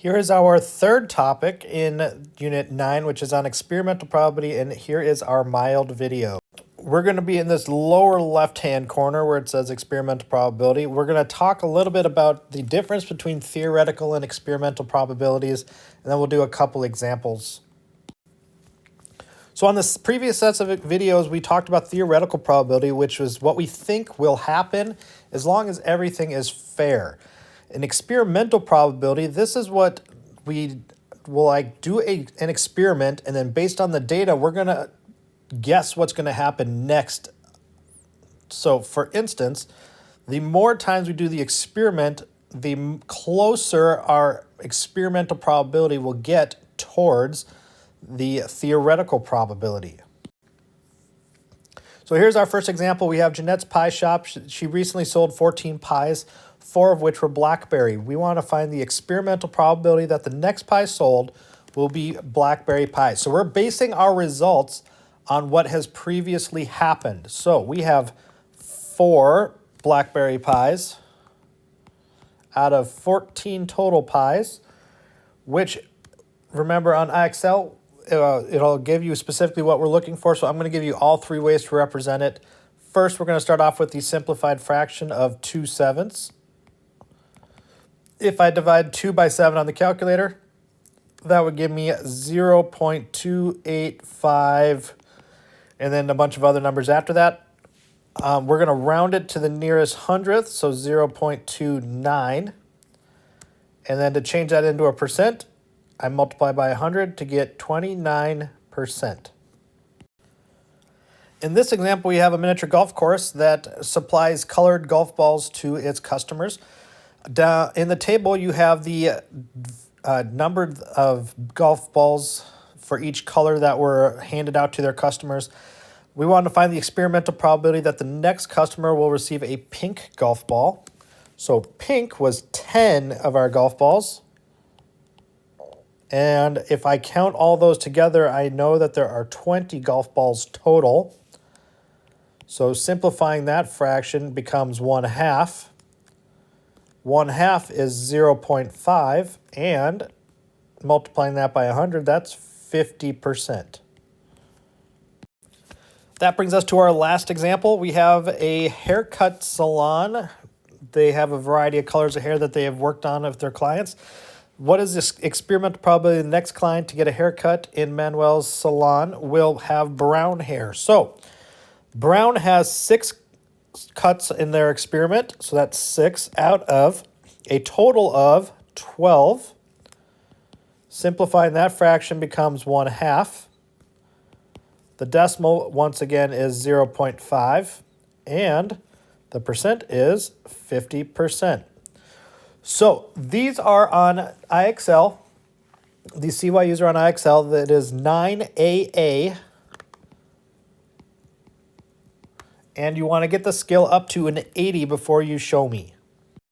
Here is our third topic in Unit 9, which is on experimental probability, and here is our mild video. We're going to be in this lower left-hand corner where it says experimental probability. We're going to talk a little bit about the difference between theoretical and experimental probabilities, and then we'll do a couple examples. So on the previous sets of videos, we talked about theoretical probability, which was what we think will happen as long as everything is fair. An experimental probability, this is what we will do an experiment, and then based on the data, we're going to guess what's going to happen next. So for instance, the more times we do the experiment, the closer our experimental probability will get towards the theoretical probability. So here's our first example. We have Jeanette's pie shop. She recently sold 14 pies, 4 of which were blackberry. We want to find the experimental probability that the next pie sold will be blackberry pie. So we're basing our results on what has previously happened. So we have 4 blackberry pies out of 14 total pies, which, remember, on IXL, it'll give you specifically what we're looking for. So I'm going to give you all 3 ways to represent it. First, we're going to start off with the simplified fraction of 2/7. If I divide 2 by 7 on the calculator, that would give me 0.285, and then a bunch of other numbers after that. We're going to round it to the nearest hundredth, so 0.29. And then to change that into a percent, I multiply by 100 to get 29%. In this example, we have a miniature golf course that supplies colored golf balls to its customers. In the table, you have the number of golf balls for each color that were handed out to their customers. We want to find the experimental probability that the next customer will receive a pink golf ball. So pink was 10 of our golf balls. And if I count all those together, I know that there are 20 golf balls total. So simplifying that fraction becomes 1/2. 1/2 is 0.5, and multiplying that by 100, that's 50%. That brings us to our last example. We have a haircut salon. They have a variety of colors of hair that they have worked on with their clients. What is this experimental probability the next client to get a haircut in Manuel's salon will have brown hair? So brown has 6 cuts in their experiment, so that's 6 out of a total of 12. Simplifying that fraction becomes 1/2. The decimal, once again, is 0.5, and the percent is 50%. So these are on IXL. These CYUs are on IXL. That is 9AA. And you want to get the scale up to an 80 before you show me.